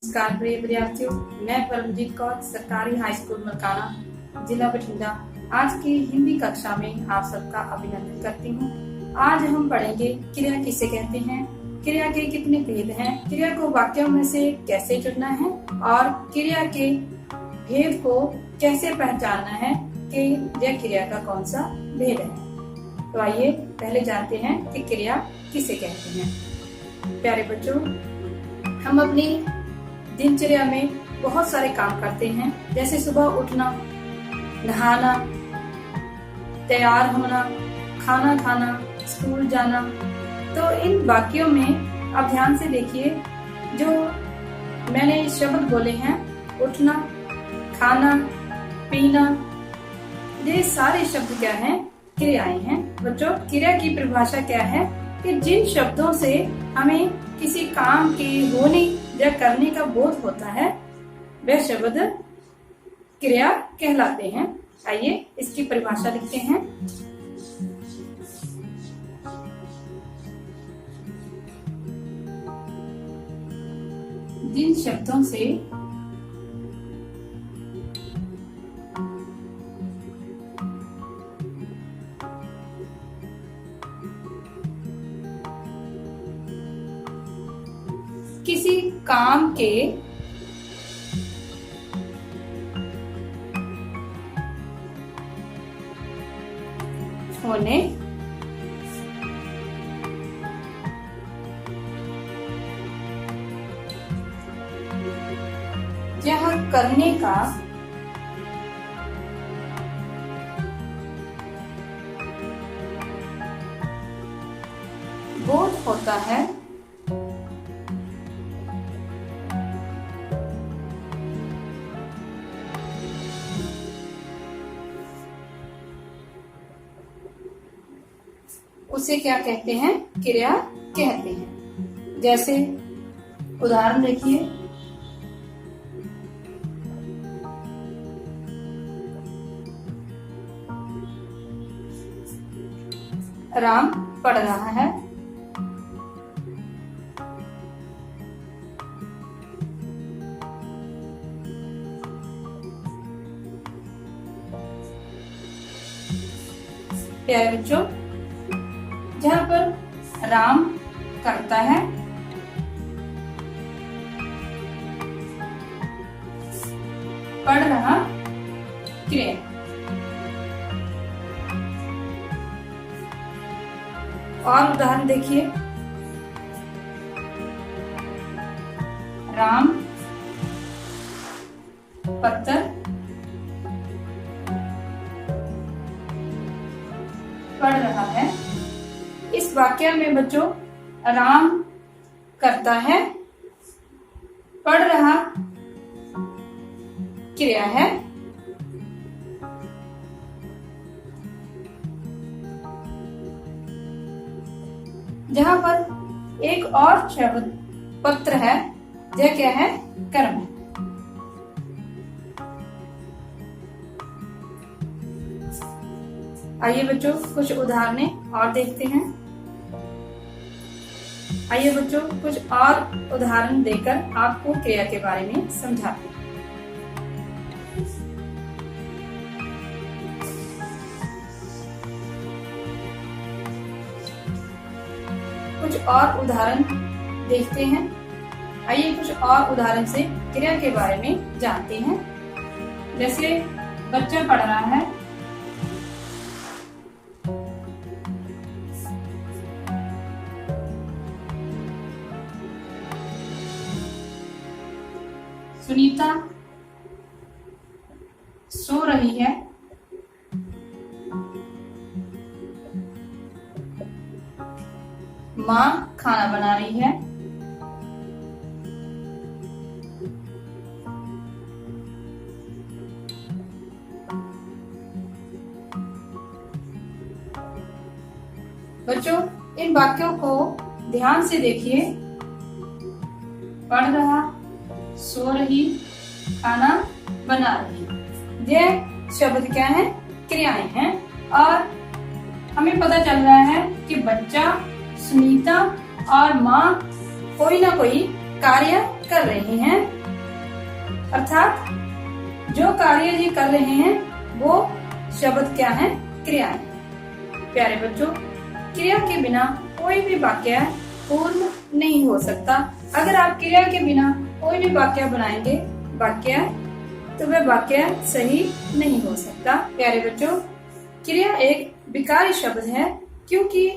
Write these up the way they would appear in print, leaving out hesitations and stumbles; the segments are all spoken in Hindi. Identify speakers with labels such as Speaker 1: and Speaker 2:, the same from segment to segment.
Speaker 1: नमस्कार प्रिय विद्यार्थियों, मैं परमजीत कौर सरकारी हाई स्कूल मरकाना जिला बठिंडा आज की हिंदी कक्षा में आप सबका अभिनंदन करती हूँ। आज हम पढ़ेंगे क्रिया किसे कहते हैं, क्रिया के कितने भेद हैं, क्रिया को वाक्यों में से कैसे चुनना है और क्रिया के भेद को कैसे पहचानना है कि यह क्रिया का कौन सा भेद है। तो आइए पहले जानते हैं कि क्रिया किसे कहते हैं। प्यारे बच्चों, हम अपनी दिनचर्या में बहुत सारे काम करते हैं, जैसे सुबह उठना, नहाना, तैयार होना, खाना खाना, स्कूल जाना। तो इन वाक्यों में आप ध्यान से देखिए, जो मैंने शब्द बोले हैं, उठना, खाना, पीना, ये सारे शब्द क्या हैं? क्रियाएं हैं। बच्चों, क्रिया की परिभाषा क्या है कि जिन शब्दों से हमें किसी काम के होने या करने का बोध होता है, वह शब्द क्रिया कहलाते हैं। आइए इसकी परिभाषा लिखते हैं। जिन शब्दों से किसी काम के होने यह करने का बोध होता है, उसे क्या कहते हैं? क्रिया कहते हैं। जैसे उदाहरण देखिए, राम पढ़ रहा है, प्यारे बच्चों, जहाँ पर राम करता है, पढ़ रहा क्रिया। और उदाहरण देखिए, राम पत्थर पढ़ रहा है। इस वाक्य में बच्चों राम करता है, पढ़ रहा क्रिया है। जहां पर एक और शब्द पत्र है, यह क्या है? कर्म है। आइए बच्चों कुछ उदाहरणें और देखते हैं। आइए बच्चों कुछ और उदाहरण देकर आपको क्रिया के बारे में समझाते हैं। कुछ और उदाहरण देखते हैं। आइए कुछ और उदाहरण से क्रिया के बारे में जानते हैं। जैसे बच्चा पढ़ रहा है, सुनीता सो रही है, माँ खाना बना रही है, बच्चों इन वाक्यों को ध्यान से देखिए। पढ़ रहा, सो रही, खाना बना रही, ये शब्द क्या है? क्रियाएं हैं। और हमें पता चल रहा है कि बच्चा, सुनीता और माँ कोई ना कोई कार्य कर रहे हैं, अर्थात जो कार्य ये कर रहे हैं वो शब्द क्या है? क्रियाएं। प्यारे बच्चों, क्रिया के बिना कोई भी वाक्य पूर्ण नहीं हो सकता। अगर आप क्रिया के बिना कोई भी वाक्य बनाएंगे तो वह वाक्य सही नहीं हो सकता। प्यारे बच्चों, क्रिया एक विकारी शब्द है क्योंकि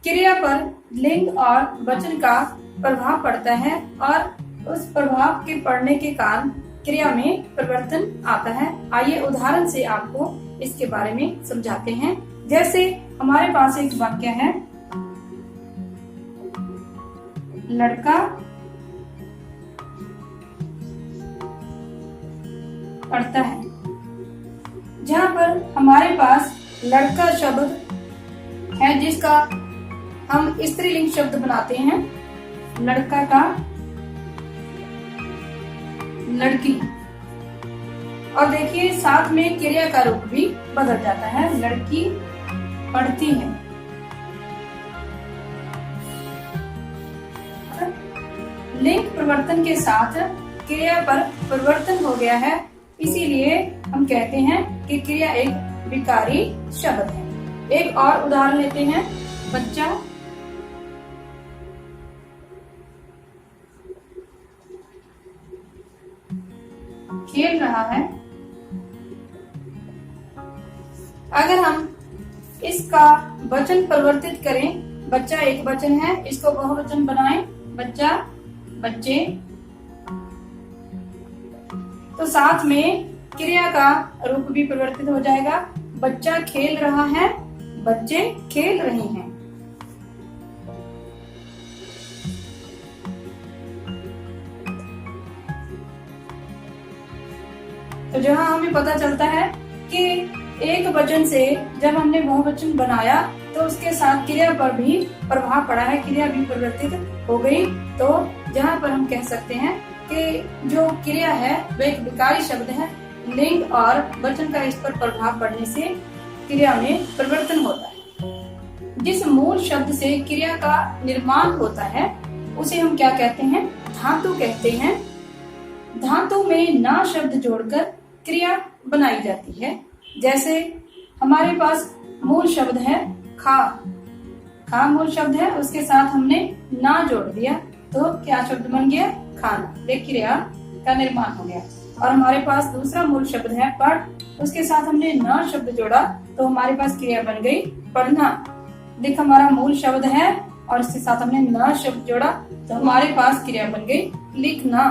Speaker 1: क्रिया पर लिंग और वचन का प्रभाव पड़ता है और उस प्रभाव के पड़ने के कारण क्रिया में परिवर्तन आता है। आइए उदाहरण से आपको इसके बारे में समझाते हैं। जैसे हमारे पास एक वाक्य है, लड़का पढ़ता है। जहाँ पर हमारे पास लड़का शब्द है जिसका हम स्त्रीलिंग शब्द बनाते हैं, लड़का का लड़की। और देखिए साथ में क्रिया का रूप भी बदल जाता है, लड़की पढ़ती है। लिंग परिवर्तन के साथ क्रिया पर परिवर्तन हो गया है, इसीलिए हम कहते हैं कि क्रिया एक विकारी शब्द है। एक और उदाहरण लेते हैं, बच्चा खेल रहा है। अगर हम इसका वचन परिवर्तित करें, बच्चा एक वचन है, इसको बहुवचन बनाएं, बच्चा बच्चे, तो साथ में क्रिया का रूप भी परिवर्तित हो जाएगा। बच्चा खेल रहा है, बच्चे खेल रहे हैं। तो जहाँ हमें पता चलता है कि एक वचन से जब हमने बहुवचन बनाया तो उसके साथ क्रिया पर भी प्रभाव पड़ा है, क्रिया भी परिवर्तित हो गई। तो जहाँ पर हम कह सकते हैं कि जो क्रिया है वह एक विकारी शब्द है, लिंग और वचन का इस पर प्रभाव पड़ने से क्रिया में परिवर्तन होता है। जिस मूल शब्द से क्रिया का निर्माण होता है उसे हम क्या कहते हैं? धातु कहते हैं। धातु में ना शब्द जोड़कर क्रिया बनाई जाती है। जैसे हमारे पास मूल शब्द है खा, खा मूल शब्द है, उसके साथ हमने ना जोड़ दिया तो क्या शब्द बन गया? खाना। देख, क्रिया का निर्माण हो गया। और हमारे पास दूसरा मूल शब्द है पढ़, उसके साथ हमने ना शब्द जोड़ा तो हमारे पास क्रिया बन गई पढ़ना। देख, हमारा मूल शब्द है और इसके साथ हमने ना शब्द जोड़ा तो हमारे पास क्रिया बन गई लिखना।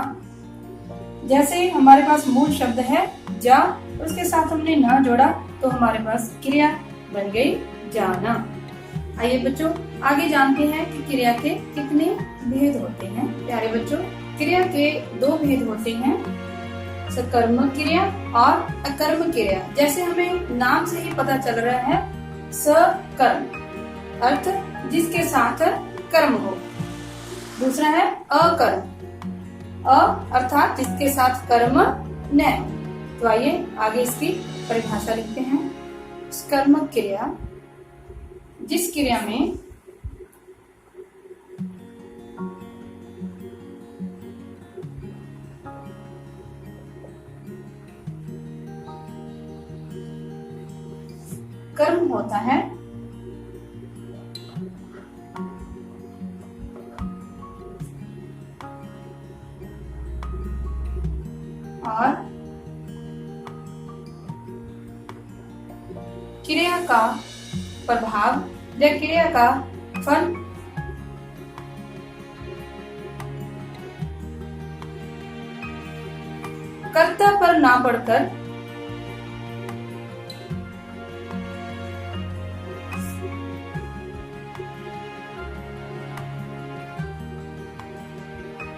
Speaker 1: जैसे हमारे पास मूल शब्द है जा, उसके साथ हमने ना जोड़ा तो हमारे पास क्रिया बन गई जाना। आइए बच्चों आगे जानते हैं कि क्रिया के कितने भेद होते हैं। प्यारे बच्चों, क्रिया के दो भेद होते हैं, सकर्मक क्रिया और अकर्मक क्रिया। जैसे हमें नाम से ही पता चल रहा है, सकर्म अर्थ जिसके साथ कर्म हो। दूसरा है अकर्म, अर्थात जिसके साथ कर्म न। तो आइए आगे इसकी परिभाषा लिखते हैं। कर्मक क्रिया, जिस क्रिया में कर्म होता है और क्रिया का प्रभाव या क्रिया का फल कर्ता पर ना पड़कर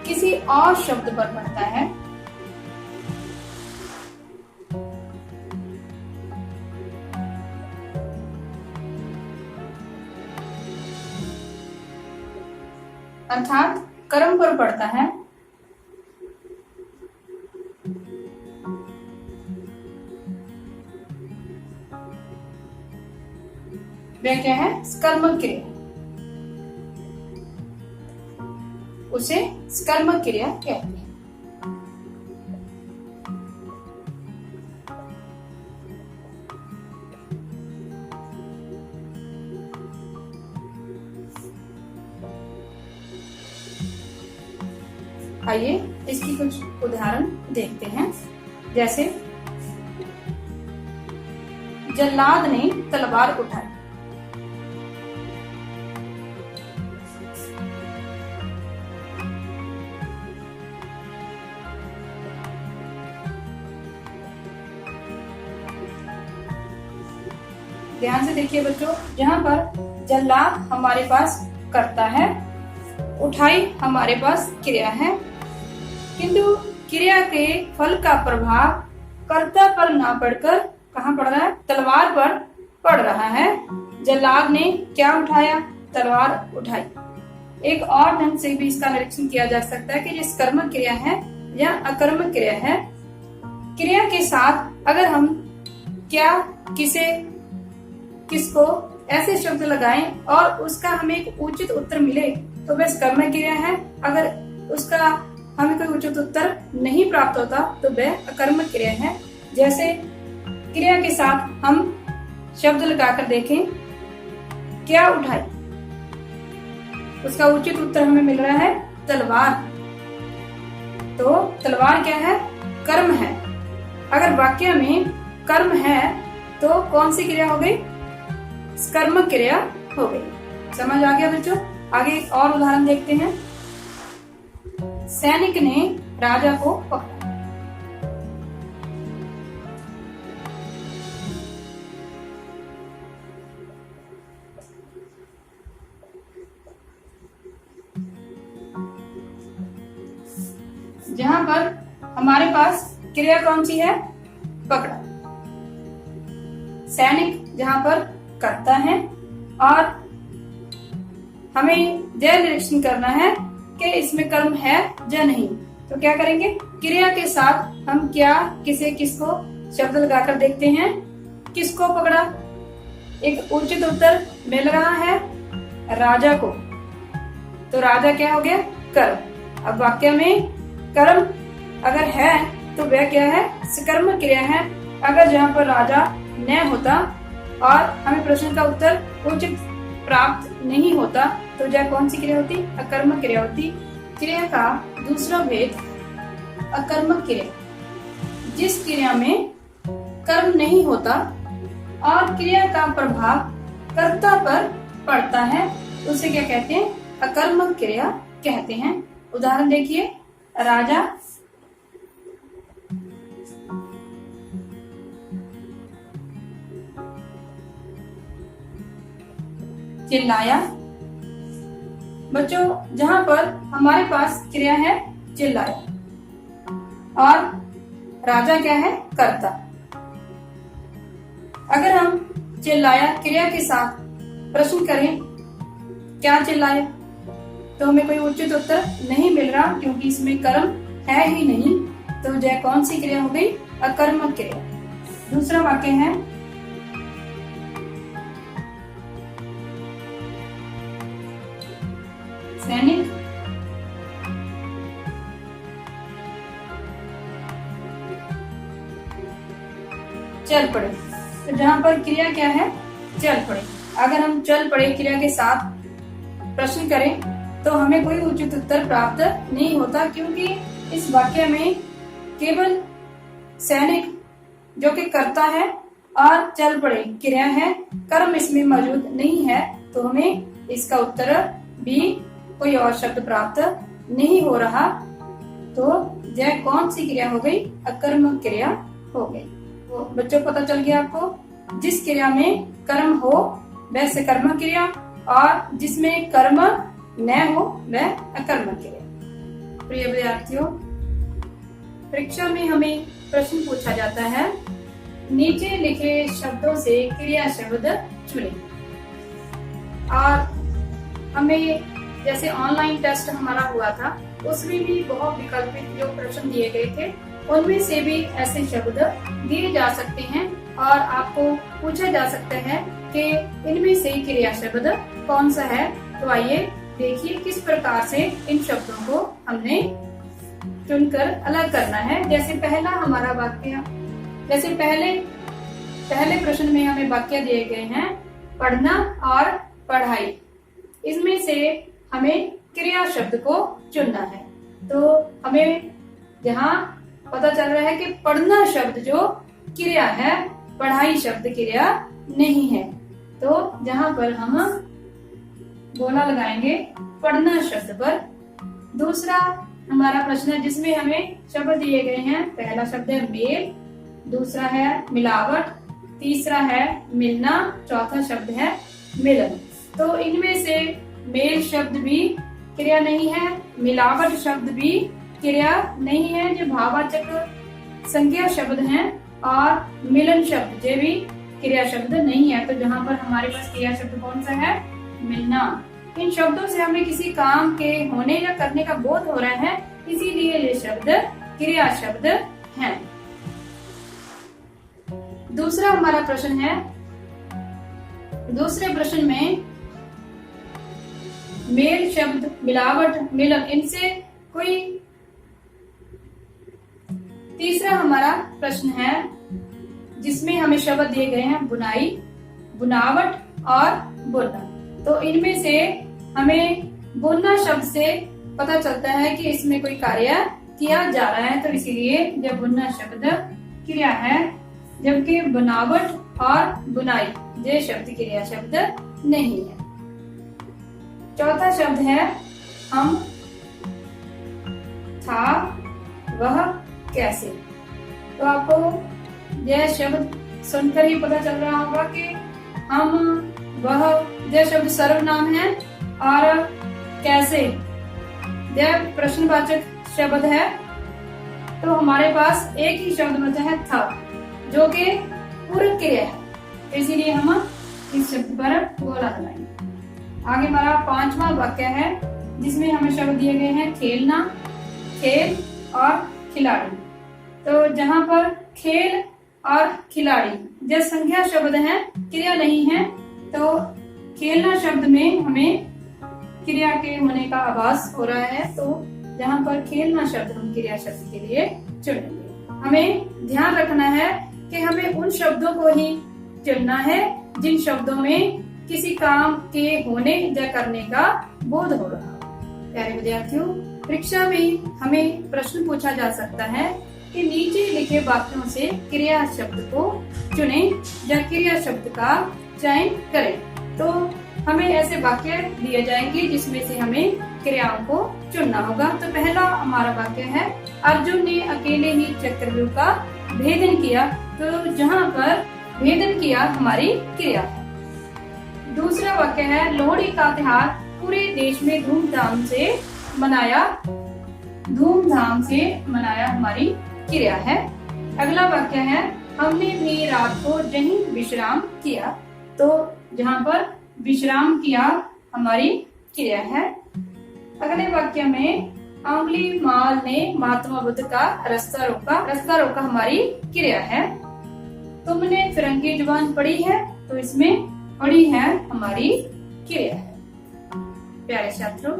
Speaker 1: किसी और शब्द पर पड़ता है। अर्थात कर्म पर पड़ता है। वह क्या है? कर्मक क्रिया। उसे कर्मक क्रिया कहते हैं। आइए इसकी कुछ उदाहरण देखते हैं। जैसे जल्लाद ने तलवार उठाई। ध्यान से देखिए बच्चों, यहाँ पर जल्लाद हमारे पास कर्ता है, उठाई हमारे पास क्रिया है, किंतु क्रिया के फल का प्रभाव कर्ता पर ना पड़कर कहाँ पड़ रहा है? तलवार पर पड़ रहा है। जल्लाद ने क्या उठाया? तलवार उठाई। एक और ढंग से भी इसका निरीक्षण किया जा सकता है कि ये कर्मक क्रिया है या अकर्मक क्रिया है। क्रिया के साथ अगर हम क्या किसको ऐसे शब्द लगाएं और उसका हमें एक उचित उत्तर मिले तो वह कर्मक क्रिया है। अगर उसका हमें कोई उचित उत्तर नहीं प्राप्त होता तो वह अकर्मक क्रिया है। जैसे क्रिया के साथ हम शब्द लगाकर देखें, क्या उठाई, उसका उचित उत्तर हमें मिल रहा है तलवार। तो तलवार क्या है? कर्म है। अगर वाक्य में कर्म है तो कौन सी क्रिया हो गई? कर्मक क्रिया हो गई। समझ आ गया बच्चों? आगे एक और उदाहरण देखते हैं। सैनिक ने राजा को पकड़ा। जहां पर हमारे पास क्रिया कौन सी है? पकड़ा। सैनिक जहां पर करता है और हमें यह निरीक्षण करना है कि इसमें कर्म है या नहीं। तो क्या करेंगे? क्रिया के साथ हम क्या, किसे, किसको शब्द लगाकर देखते हैं। किसको पकड़ा? एक उचित उत्तर मिल रहा है राजा को। तो राजा क्या हो गया? कर्म। अब वाक्य में कर्म अगर है तो वह क्या है? सकर्मक क्रिया है। अगर जहाँ पर राजा न होता और हमें प्रश्न का उत्तर उचित प्राप्त नहीं होता तो यह कौन सी क्रिया होती? अकर्मक क्रिया होती। क्रिया का दूसरा भेद अकर्मक क्रिया, जिस क्रिया में कर्म नहीं होता और क्रिया का प्रभाव कर्ता पर पड़ता है उसे क्या कहते हैं? अकर्मक क्रिया कहते हैं। उदाहरण देखिए, राजा चिल्लाया। बच्चों, जहां पर हमारे पास क्रिया है चिल्लाया और राजा क्या है? कर्ता। अगर हम चिल्लाया क्रिया के साथ प्रश्न करें क्या चिल्लाया, तो हमें कोई उचित उत्तर नहीं मिल रहा क्योंकि इसमें कर्म है ही नहीं। तो यह कौन सी क्रिया हो गई? अकर्मक क्रिया। दूसरा वाक्य है, सैनिक चल पड़े। तो जहां पर क्रिया क्या है? चल पड़े। अगर हम चल पड़े क्रिया के साथ प्रश्न करें तो हमें कोई उचित उत्तर प्राप्त नहीं होता क्योंकि इस वाक्य में केवल सैनिक जो कि कर्ता है और चल पड़े क्रिया है, कर्म इसमें मौजूद नहीं है। तो हमें इसका उत्तर भी कोई और शब्द प्राप्त नहीं हो रहा। तो यह कौन सी क्रिया हो गई? अकर्मक क्रिया हो गई। तो बच्चों पता चल गया आपको, जिस क्रिया में कर्म हो वह सकर्मक क्रिया और जिसमें कर्म न हो वह अकर्मक क्रिया। प्रिय विद्यार्थियों, परीक्षा में हमें प्रश्न पूछा जाता है, नीचे लिखे शब्दों से क्रिया शब्द चुनें। और हमें जैसे ऑनलाइन टेस्ट हमारा हुआ था उसमें भी बहुत विकल्पित जो प्रश्न दिए गए थे उनमें से भी ऐसे शब्द दिए जा सकते हैं और आपको पूछा जा सकता है कि इनमें से क्रिया शब्द कौन सा है। तो आइए देखिए किस प्रकार से इन शब्दों को हमने चुनकर अलग करना है। जैसे पहला हमारा वाक्य, जैसे पहले प्रश्न में हमें वाक्य दिए गए हैं पढ़ना और पढ़ाई। इसमें से हमें क्रिया शब्द को चुनना है। तो हमें यहाँ पता चल रहा है कि पढ़ना शब्द जो क्रिया है, पढ़ाई शब्द क्रिया नहीं है। तो जहाँ पर हम बोला लगाएंगे पढ़ना शब्द पर। दूसरा हमारा प्रश्न है जिसमें हमें शब्द दिए गए हैं। पहला शब्द है मेल, दूसरा है मिलावट, तीसरा है मिलना, चौथा शब्द है मिलन। तो इनमें से मेल शब्द भी क्रिया नहीं है, मिलावट शब्द भी क्रिया नहीं है, जो भाववाचक संज्ञा शब्द हैं, और मिलन शब्द ये भी क्रिया शब्द नहीं है। तो जहाँ पर हमारे पास क्रिया शब्द कौन सा है? मिलना। इन शब्दों से हमें किसी काम के होने या करने का बोध हो रहा है, इसीलिए ये शब्द क्रिया शब्द हैं। दूसरा हमारा प्रश्न है, दूसरे प्रश्न में मेल शब्द, मिलावट, मिलन, इनसे कोई। तीसरा हमारा प्रश्न है जिसमें हमें शब्द दिए गए हैं बुनाई, बुनावट और बुनना। तो इनमें से हमें बुनना शब्द से पता चलता है कि इसमें कोई कार्य किया जा रहा है, तो इसीलिए जब बुनना शब्द क्रिया है, जबकि बनावट और बुनाई ये शब्द क्रिया शब्द नहीं है। चौथा शब्द है हम, था, वह, कैसे। तो आपको यह शब्द सुनकर ही पता चल रहा होगा कि हम, वह यह शब्द सर्वनाम है और कैसे यह प्रश्नवाचक शब्द है। तो हमारे पास एक ही शब्द बचा है था, जो कि पूरक क्रिया है, इसीलिए हम इस शब्द पर गोला लगाएंगे। आगे हमारा पांचवा वाक्य है जिसमें हमें शब्द दिए गए हैं खेलना, खेल और खिलाड़ी। तो जहाँ पर खेल और खिलाड़ी जो संज्ञा शब्द हैं, क्रिया नहीं है, तो खेलना शब्द में हमें क्रिया के होने का आभास हो रहा है। तो जहाँ पर खेलना शब्द हम क्रिया शब्द के लिए चुनेंगे। हमें ध्यान रखना है कि हमें उन शब्दों को ही चुनना है जिन शब्दों में किसी काम के होने या करने का बोध हो रहा हो। प्यारे विद्यार्थियों, परीक्षा में हमें प्रश्न पूछा जा सकता है कि नीचे लिखे वाक्यों से क्रिया शब्द को चुनें या क्रिया शब्द का चयन करें। तो हमें ऐसे वाक्य दिए जाएंगे जिसमें से हमें क्रियाओं को चुनना होगा। तो पहला हमारा वाक्य है अर्जुन ने अकेले ही चक्रव्यूह का भेदन किया। तो जहाँ पर भेदन किया हमारी क्रिया है। दूसरा वाक्य है लोहड़ी का त्योहार पूरे देश में धूमधाम से मनाया हमारी क्रिया है। अगला वाक्य है हमने भी रात को यहीं विश्राम किया। तो जहाँ पर विश्राम किया हमारी क्रिया है। अगले वाक्य में अंगुली माल ने महात्मा बुद्ध का रास्ता रोका हमारी क्रिया है। तुमने फिरंगी जुबान पढ़ी है, तो इसमें पढ़ी है हमारी क्रिया है। प्यारे छात्रों,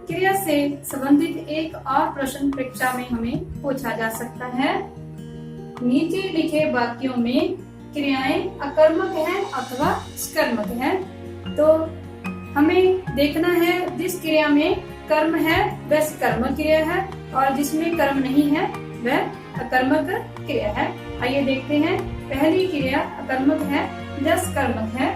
Speaker 1: क्रिया से संबंधित एक और प्रश्न परीक्षा में हमें पूछा जा सकता है। नीचे लिखे वाक्यों में क्रियाएं अकर्मक हैं अथवा सकर्मक हैं। तो हमें देखना है जिस क्रिया में कर्म है वह सकर्मक क्रिया है, और जिसमें कर्म नहीं है वह अकर्मक क्रिया है। आइए देखते हैं। पहली क्रिया अकर्मक है, दस कर्मक है।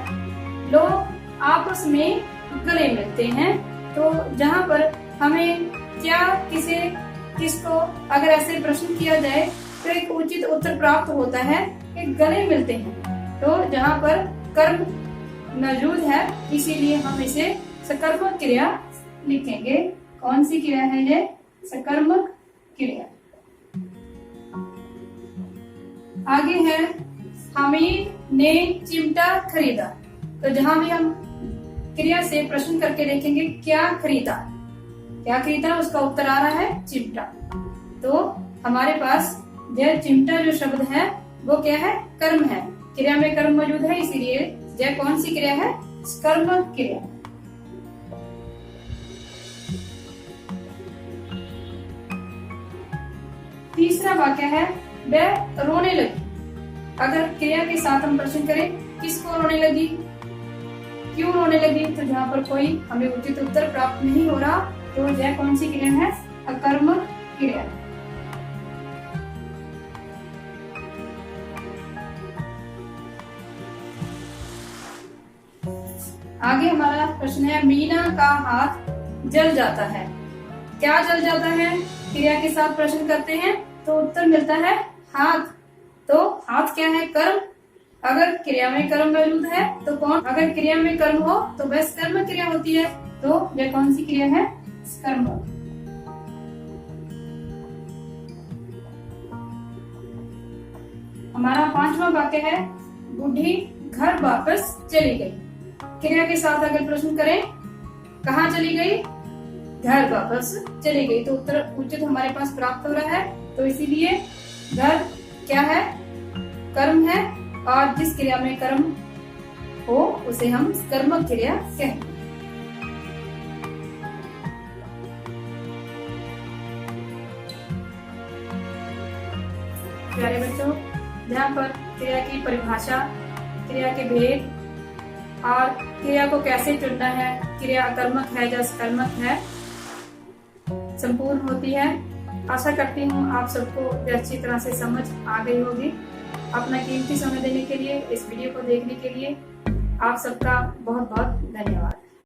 Speaker 1: लोग आपस में गले मिलते हैं। तो जहाँ पर हमें क्या किसको अगर ऐसे प्रश्न किया जाए तो एक उचित उत्तर प्राप्त होता है कि गले मिलते हैं। तो जहाँ पर कर्म मौजूद है, इसीलिए हम इसे सकर्मक क्रिया लिखेंगे। कौन सी क्रिया है ये? सकर्मक क्रिया। आगे है हामिद ने चिमटा खरीदा। तो जहाँ भी हम क्रिया से प्रश्न करके देखेंगे क्या खरीदा, उसका उत्तर आ रहा है चिमटा। तो हमारे पास यह चिमटा जो शब्द है वो क्या है? कर्म है। क्रिया में कर्म मौजूद है, इसीलिए यह कौन सी क्रिया है? सकर्मक क्रिया। तीसरा वाक्य है वह रोने लगी। अगर क्रिया के साथ हम प्रश्न करें किसको रोने लगी, क्यों रोने लगी, तो जहाँ पर कोई हमें उचित उत्तर प्राप्त नहीं हो रहा तो यह कौन सी क्रिया है, अकर्मक क्रिया। आगे हमारा प्रश्न है मीना का हाथ जल जाता है। क्या जल जाता है, क्रिया के साथ प्रश्न करते हैं तो उत्तर मिलता है हाथ। तो हाथ क्या है, कर्म। अगर क्रिया में कर्म मौजूद है तो कौन, अगर क्रिया में कर्म हो तो वह कर्म क्रिया होती है, तो यह कौन सी क्रिया है, कर्म। हमारा पांचवा वाक्य है बूढ़ी घर वापस चली गई। क्रिया के साथ अगर प्रश्न करें कहाँ चली गई, घर वापस चली गई, तो उत्तर उचित हमारे पास प्राप्त हो रहा है। तो इसीलिए घर क्या है, कर्म है, और जिस क्रिया में कर्म हो उसे हम कर्मक क्रिया कहते हैं। प्यारे बच्चों, यहाँ पर क्रिया की परिभाषा, क्रिया के भेद और क्रिया को कैसे चुनना है, क्रिया कर्मक है या सकर्मक है, संपूर्ण होती है। आशा करती हूँ आप सबको अच्छी तरह से समझ आ गई होगी। अपना कीमती समय देने के लिए, इस वीडियो को देखने के लिए आप सबका बहुत बहुत धन्यवाद।